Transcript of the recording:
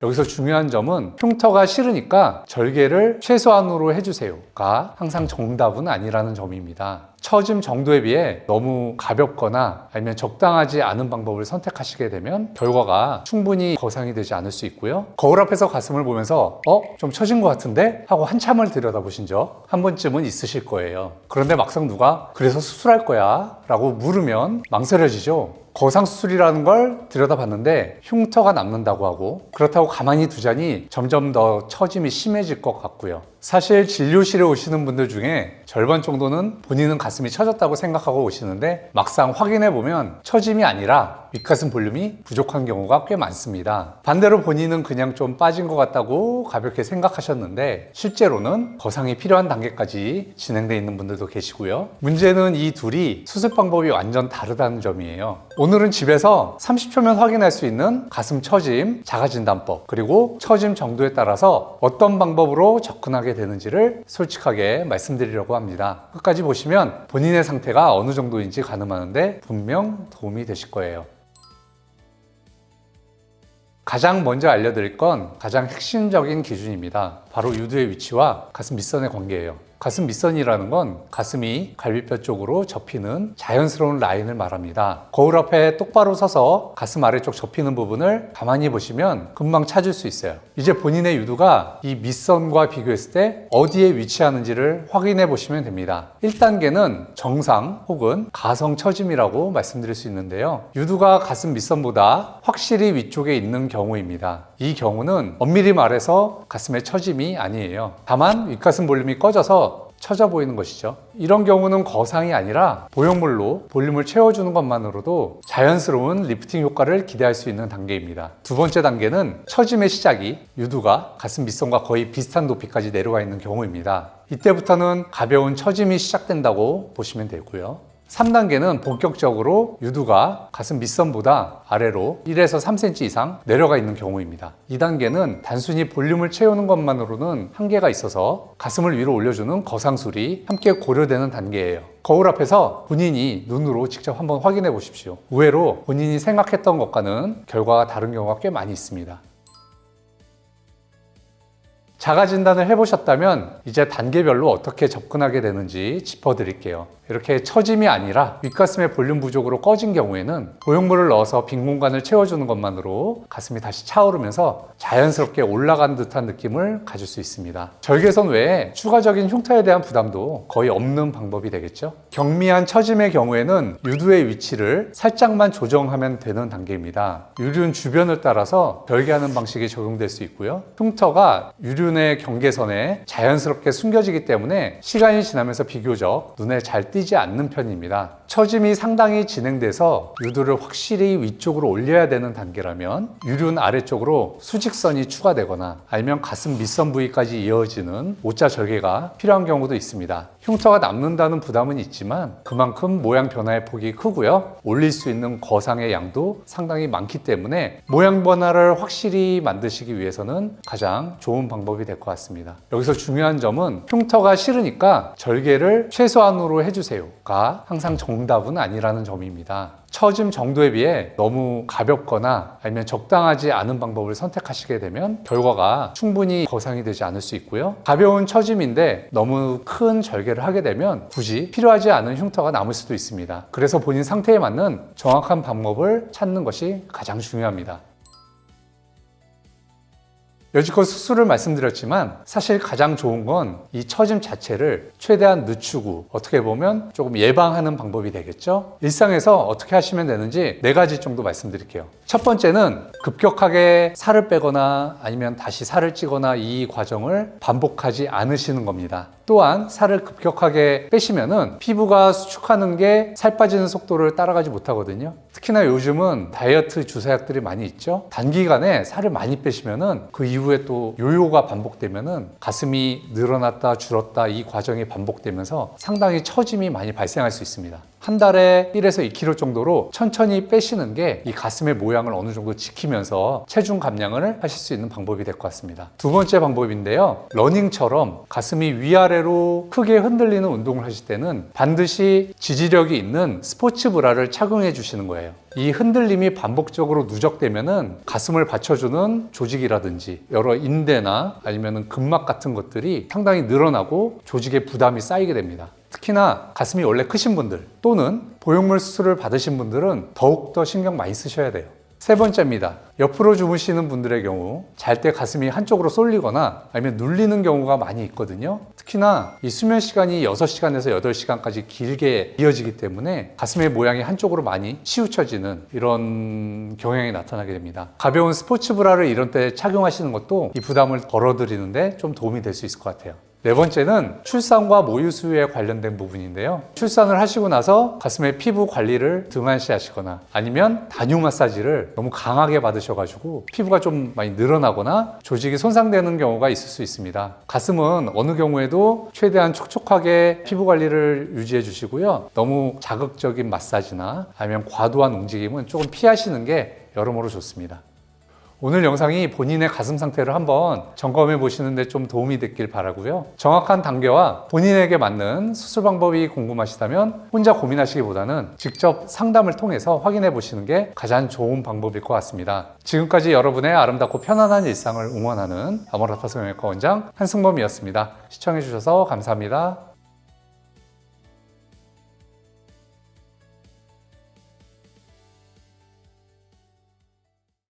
여기서 중요한 점은 흉터가 싫으니까 절개를 최소한으로 해주세요가 항상 정답은 아니라는 점입니다. 처짐 정도에 비해 너무 가볍거나 아니면 적당하지 않은 방법을 선택하시게 되면 결과가 충분히 거상이 되지 않을 수 있고요. 거울 앞에서 가슴을 보면서 좀 처진 것 같은데? 하고 한참을 들여다보신 적 한 번쯤은 있으실 거예요. 그런데 막상 누가 그래서 수술할 거야? 라고 물으면 망설여지죠. 거상수술이라는 걸 들여다봤는데 흉터가 남는다고 하고 그렇다고 가만히 두자니 점점 더 처짐이 심해질 것 같고요. 사실 진료실에 오시는 분들 중에 절반 정도는 본인은 가슴이 처졌다고 생각하고 오시는데 막상 확인해보면 처짐이 아니라 윗가슴 볼륨이 부족한 경우가 꽤 많습니다. 반대로 본인은 그냥 좀 빠진 것 같다고 가볍게 생각하셨는데 실제로는 거상이 필요한 단계까지 진행되어 있는 분들도 계시고요. 문제는 이 둘이 수술 방법이 완전 다르다는 점이에요. 오늘은 집에서 30초면 확인할 수 있는 가슴 처짐 자가진단법 그리고 처짐 정도에 따라서 어떤 방법으로 접근하게 되는지를 솔직하게 말씀드리려고 합니다. 끝까지 보시면 본인의 상태가 어느 정도인지 가늠하는데 분명 도움이 되실 거예요. 가장 먼저 알려드릴 건 가장 핵심적인 기준입니다. 바로 유두의 위치와 가슴 밑선의 관계예요. 가슴 밑선이라는 건 가슴이 갈비뼈 쪽으로 접히는 자연스러운 라인을 말합니다. 거울 앞에 똑바로 서서 가슴 아래쪽 접히는 부분을 가만히 보시면 금방 찾을 수 있어요. 이제 본인의 유두가 이 밑선과 비교했을 때 어디에 위치하는지를 확인해 보시면 됩니다. 1단계는 정상 혹은 가성 처짐이라고 말씀드릴 수 있는데요. 유두가 가슴 밑선보다 확실히 위쪽에 있는 경우입니다. 이 경우는 엄밀히 말해서 가슴의 처짐이 아니에요. 다만 윗가슴 볼륨이 꺼져서 처져 보이는 것이죠. 이런 경우는 거상이 아니라 보형물로 볼륨을 채워주는 것만으로도 자연스러운 리프팅 효과를 기대할 수 있는 단계입니다. 두 번째 단계는 처짐의 시작이 유두가 가슴 밑선과 거의 비슷한 높이까지 내려가 있는 경우입니다. 이때부터는 가벼운 처짐이 시작된다고 보시면 되고요. 3단계는 본격적으로 유두가 가슴 밑선보다 아래로 1에서 3cm 이상 내려가 있는 경우입니다. 2단계는 단순히 볼륨을 채우는 것만으로는 한계가 있어서 가슴을 위로 올려주는 거상술이 함께 고려되는 단계예요. 거울 앞에서 본인이 눈으로 직접 한번 확인해 보십시오. 의외로 본인이 생각했던 것과는 결과가 다른 경우가 꽤 많이 있습니다. 자가진단을 해보셨다면 이제 단계별로 어떻게 접근하게 되는지 짚어드릴게요. 이렇게 처짐이 아니라 윗가슴의 볼륨 부족으로 꺼진 경우에는 보형물을 넣어서 빈 공간을 채워주는 것만으로 가슴이 다시 차오르면서 자연스럽게 올라간 듯한 느낌을 가질 수 있습니다. 절개선 외에 추가적인 흉터에 대한 부담도 거의 없는 방법이 되겠죠. 경미한 처짐의 경우에는 유두의 위치를 살짝만 조정하면 되는 단계입니다. 유륜 주변을 따라서 절개하는 방식이 적용될 수 있고요. 흉터가 유륜의 경계선에 자연스럽게 숨겨지기 때문에 시간이 지나면서 비교적 눈에 잘 띄지 않는 편입니다. 처짐이 상당히 진행돼서 유두를 확실히 위쪽으로 올려야 되는 단계라면 유륜 아래쪽으로 수직선이 추가되거나 아니면 가슴 밑선 부위까지 이어지는 O자 절개가 필요한 경우도 있습니다. 흉터가 남는다는 부담은 있지만 그만큼 모양 변화의 폭이 크고요. 올릴 수 있는 거상의 양도 상당히 많기 때문에 모양 변화를 확실히 만드시기 위해서는 가장 좋은 방법이 될 것 같습니다. 여기서 중요한 점은 흉터가 싫으니까 절개를 최소한으로 해주세요가 항상 정답은 아니라는 점입니다. 처짐 정도에 비해 너무 가볍거나 아니면 적당하지 않은 방법을 선택하시게 되면 결과가 충분히 거상이 되지 않을 수 있고요. 가벼운 처짐인데 너무 큰 절개를 하게 되면 굳이 필요하지 않은 흉터가 남을 수도 있습니다. 그래서 본인 상태에 맞는 정확한 방법을 찾는 것이 가장 중요합니다. 여지껏 수술을 말씀드렸지만 사실 가장 좋은 건 이 처짐 자체를 최대한 늦추고 어떻게 보면 조금 예방하는 방법이 되겠죠. 일상에서 어떻게 하시면 되는지 4가지 정도 말씀드릴게요. 첫 번째는 급격하게 살을 빼거나 아니면 다시 살을 찌거나 이 과정을 반복하지 않으시는 겁니다. 또한 살을 급격하게 빼시면은 피부가 수축하는 게 살 빠지는 속도를 따라가지 못하거든요. 특히나 요즘은 다이어트 주사약들이 많이 있죠. 단기간에 살을 많이 빼시면은 그 이후에 또 요요가 반복되면은 가슴이 늘어났다 줄었다 이 과정이 반복되면서 상당히 처짐이 많이 발생할 수 있습니다. 한 달에 1에서 2kg 정도로 천천히 빼시는 게 이 가슴의 모양을 어느 정도 지키면서 체중 감량을 하실 수 있는 방법이 될 것 같습니다. 두 번째 방법인데요. 러닝처럼 가슴이 위아래로 크게 흔들리는 운동을 하실 때는 반드시 지지력이 있는 스포츠 브라를 착용해 주시는 거예요. 이 흔들림이 반복적으로 누적되면은 가슴을 받쳐주는 조직이라든지 여러 인대나 아니면 근막 같은 것들이 상당히 늘어나고 조직에 부담이 쌓이게 됩니다. 특히나 가슴이 원래 크신 분들 또는 보형물 수술을 받으신 분들은 더욱더 신경 많이 쓰셔야 돼요. 세 번째입니다. 옆으로 주무시는 분들의 경우 잘 때 가슴이 한쪽으로 쏠리거나 아니면 눌리는 경우가 많이 있거든요. 특히나 이 수면 시간이 6시간에서 8시간까지 길게 이어지기 때문에 가슴의 모양이 한쪽으로 많이 치우쳐지는 이런 경향이 나타나게 됩니다. 가벼운 스포츠 브라를 이런 때 착용하시는 것도 이 부담을 덜어드리는데 좀 도움이 될 수 있을 것 같아요. 네 번째는 출산과 모유 수유에 관련된 부분인데요. 출산을 하시고 나서 가슴의 피부 관리를 등한시 하시거나 아니면 단유 마사지를 너무 강하게 받으셔가지고 피부가 좀 많이 늘어나거나 조직이 손상되는 경우가 있을 수 있습니다. 가슴은 어느 경우에도 최대한 촉촉하게 피부 관리를 유지해 주시고요. 너무 자극적인 마사지나 아니면 과도한 움직임은 조금 피하시는 게 여러모로 좋습니다. 오늘 영상이 본인의 가슴 상태를 한번 점검해 보시는데 좀 도움이 됐길 바라고요. 정확한 단계와 본인에게 맞는 수술 방법이 궁금하시다면 혼자 고민하시기보다는 직접 상담을 통해서 확인해 보시는 게 가장 좋은 방법일 것 같습니다. 지금까지 여러분의 아름답고 편안한 일상을 응원하는 아모라파 성형외과 원장 한승범이었습니다. 시청해 주셔서 감사합니다.